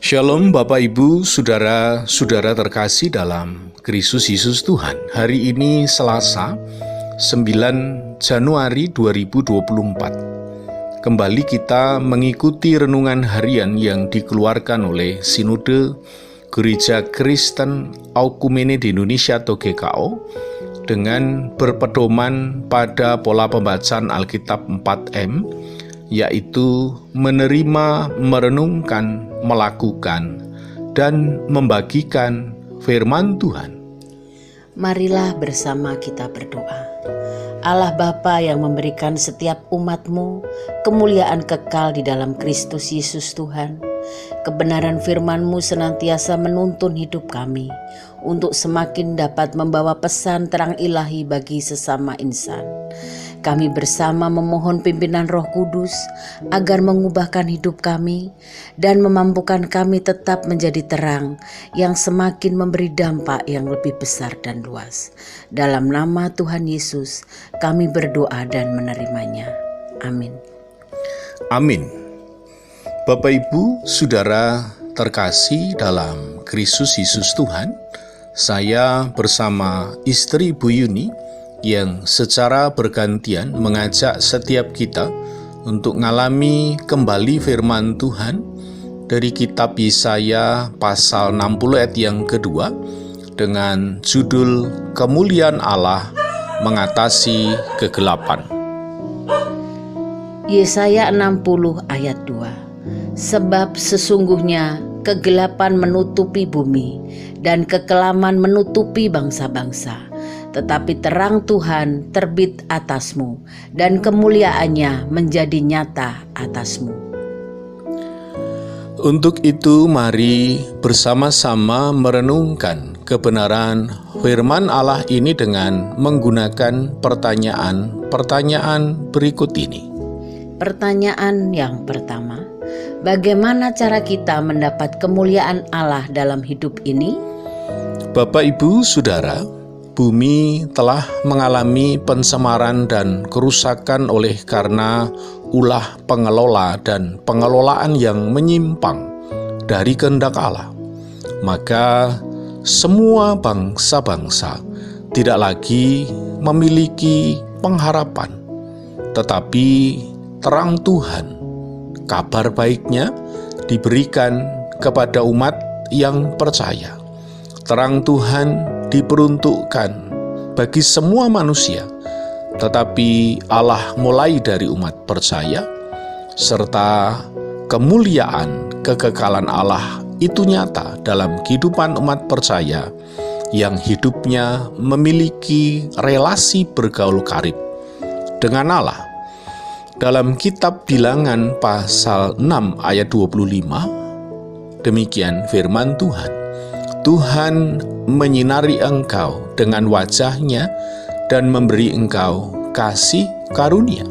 Shalom Bapak Ibu, Saudara-saudara terkasih dalam Kristus Yesus Tuhan. Hari ini Selasa, 9 Januari 2024. Kembali kita mengikuti renungan harian yang dikeluarkan oleh Sinode Gereja Kristen Aukumene di Indonesia atau GKO dengan berpedoman pada pola pembacaan Alkitab 4M, yaitu menerima, merenungkan, melakukan, dan membagikan firman Tuhan. Marilah bersama kita berdoa. Allah Bapa yang memberikan setiap umat-Mu kemuliaan kekal di dalam Kristus Yesus Tuhan, kebenaran firman-Mu senantiasa menuntun hidup kami untuk semakin dapat membawa pesan terang ilahi bagi sesama insan. Kami bersama memohon pimpinan Roh Kudus agar mengubahkan hidup kami dan memampukan kami tetap menjadi terang yang semakin memberi dampak yang lebih besar dan luas. Dalam nama Tuhan Yesus, kami berdoa dan menerimanya. Amin. Amin. Bapak Ibu, Saudara terkasih dalam Kristus Yesus Tuhan, saya bersama istri Bu Yuni yang secara bergantian mengajak setiap kita untuk mengalami kembali firman Tuhan dari kitab Yesaya pasal 60 ayat yang kedua dengan judul Kemuliaan Allah Mengatasi Kegelapan. Yesaya 60 ayat 2. Sebab sesungguhnya kegelapan menutupi bumi dan kekelaman menutupi bangsa-bangsa, tetapi terang Tuhan terbit atasmu dan kemuliaannya menjadi nyata atasmu. Untuk itu mari bersama-sama merenungkan kebenaran firman Allah ini dengan menggunakan pertanyaan berikut ini. Pertanyaan yang pertama, bagaimana cara kita mendapat kemuliaan Allah dalam hidup ini? Bapak, Ibu, Saudara, bumi telah mengalami pencemaran dan kerusakan oleh karena ulah pengelola dan pengelolaan yang menyimpang dari kehendak Allah. Maka semua bangsa-bangsa tidak lagi memiliki pengharapan, tetapi terang Tuhan, kabar baiknya diberikan kepada umat yang percaya. Terang Tuhan diperuntukkan bagi semua manusia, tetapi Allah mulai dari umat percaya, serta kemuliaan kekekalan Allah itu nyata dalam kehidupan umat percaya yang hidupnya memiliki relasi bergaul karib dengan Allah. Dalam kitab Bilangan pasal 6 ayat 25, demikian firman Tuhan. Tuhan menyinari engkau dengan wajah-Nya dan memberi engkau kasih karunia.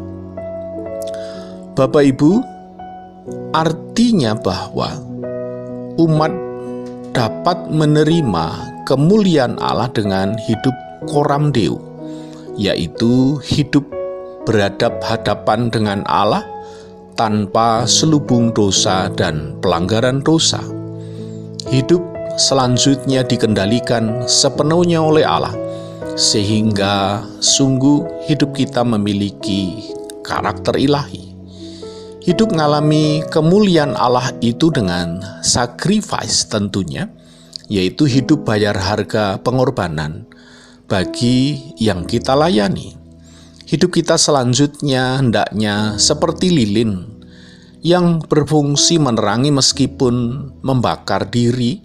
Bapak Ibu, artinya bahwa umat dapat menerima kemuliaan Allah dengan hidup coram Deo, yaitu hidup berhadap-hadapan dengan Allah tanpa selubung dosa dan pelanggaran dosa. Hidup selanjutnya dikendalikan sepenuhnya oleh Allah, sehingga sungguh hidup kita memiliki karakter ilahi. Hidup mengalami kemuliaan Allah itu dengan sacrifice tentunya, yaitu hidup bayar harga pengorbanan bagi yang kita layani. Hidup kita selanjutnya hendaknya seperti lilin yang berfungsi menerangi meskipun membakar diri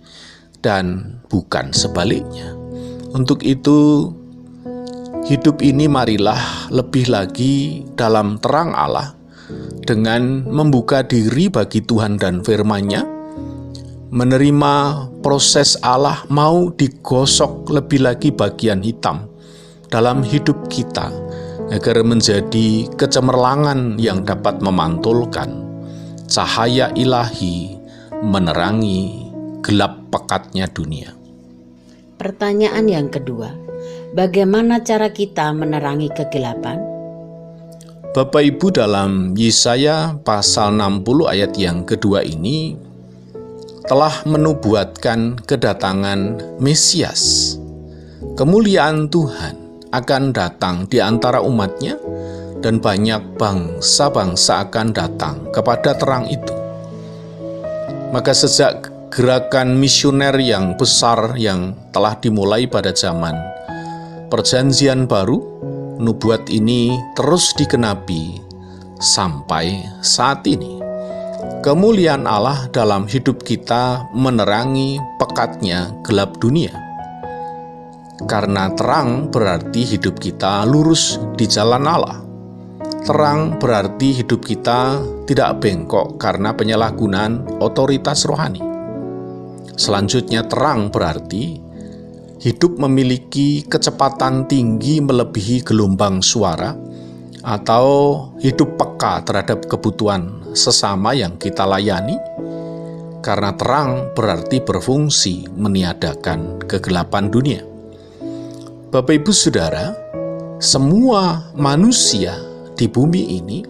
dan bukan sebaliknya. Untuk itu, hidup ini marilah lebih lagi dalam terang Allah dengan membuka diri bagi Tuhan dan firman-Nya, menerima proses Allah mau digosok lebih lagi bagian hitam dalam hidup kita, agar menjadi kecemerlangan yang dapat memantulkan cahaya ilahi menerangi gelap pekatnya dunia. Pertanyaan yang kedua, bagaimana cara kita menerangi kegelapan? Bapak Ibu, dalam Yesaya pasal 60 ayat yang kedua ini, telah menubuatkan kedatangan Mesias. Kemuliaan Tuhan akan datang di antara umatnya, dan banyak bangsa-bangsa akan datang kepada terang itu. Maka sejak gerakan misioner yang besar yang telah dimulai pada zaman Perjanjian Baru, nubuat ini terus digenapi sampai saat ini. Kemuliaan Allah dalam hidup kita menerangi pekatnya gelap dunia. Karena terang berarti hidup kita lurus di jalan Allah. Terang berarti hidup kita tidak bengkok karena penyalahgunaan otoritas rohani. Selanjutnya, terang berarti hidup memiliki kecepatan tinggi melebihi gelombang suara, atau hidup peka terhadap kebutuhan sesama yang kita layani, karena terang berarti berfungsi meniadakan kegelapan dunia. Bapak Ibu Saudara, semua manusia di bumi ini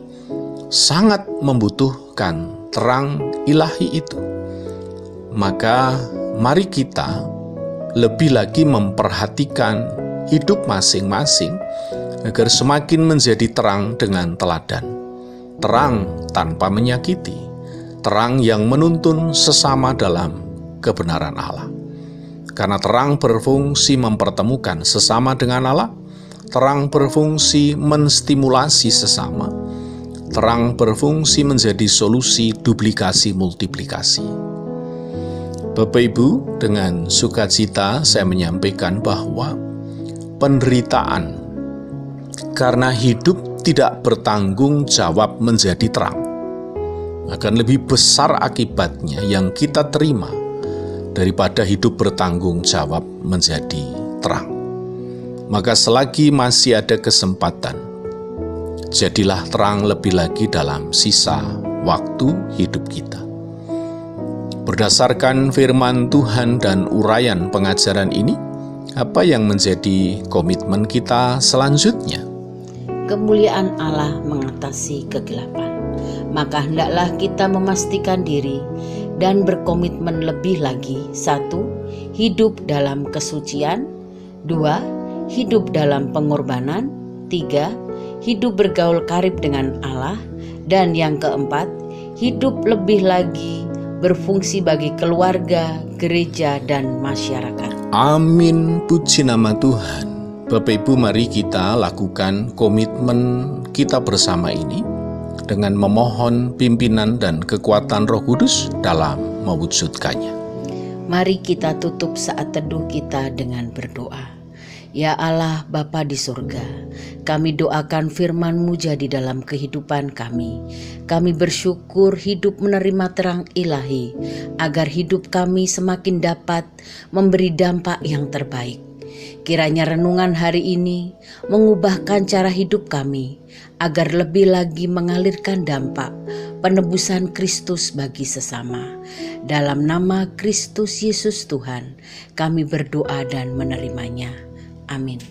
sangat membutuhkan terang ilahi itu. Maka mari kita lebih lagi memperhatikan hidup masing-masing agar semakin menjadi terang dengan teladan. Terang tanpa menyakiti, terang yang menuntun sesama dalam kebenaran Allah. Karena terang berfungsi mempertemukan sesama dengan Allah, terang berfungsi menstimulasi sesama, terang berfungsi menjadi solusi duplikasi multiplikasi. Bapak Ibu, dengan sukacita saya menyampaikan bahwa penderitaan karena hidup tidak bertanggung jawab menjadi terang akan lebih besar akibatnya yang kita terima daripada hidup bertanggung jawab menjadi terang. Maka selagi masih ada kesempatan, jadilah terang lebih lagi dalam sisa waktu hidup kita. Berdasarkan firman Tuhan dan uraian pengajaran ini, apa yang menjadi komitmen kita selanjutnya? Kemuliaan Allah mengatasi kegelapan. Maka hendaklah kita memastikan diri dan berkomitmen lebih lagi. 1. Hidup dalam kesucian. 2. Hidup dalam pengorbanan. 3. Hidup bergaul karib dengan Allah. Dan yang keempat, hidup lebih lagi berfungsi bagi keluarga, gereja, dan masyarakat. Amin, puji nama Tuhan. Bapak Ibu, mari kita lakukan komitmen kita bersama ini dengan memohon pimpinan dan kekuatan Roh Kudus dalam mewujudkannya. Mari kita tutup saat teduh kita dengan berdoa. Ya Allah Bapa di surga, kami doakan firman-Mu jadi dalam kehidupan kami. Kami bersyukur hidup menerima terang ilahi, agar hidup kami semakin dapat memberi dampak yang terbaik. Kiranya renungan hari ini mengubahkan cara hidup kami, agar lebih lagi mengalirkan dampak penebusan Kristus bagi sesama. Dalam nama Kristus Yesus Tuhan, kami berdoa dan menerimanya. Amin.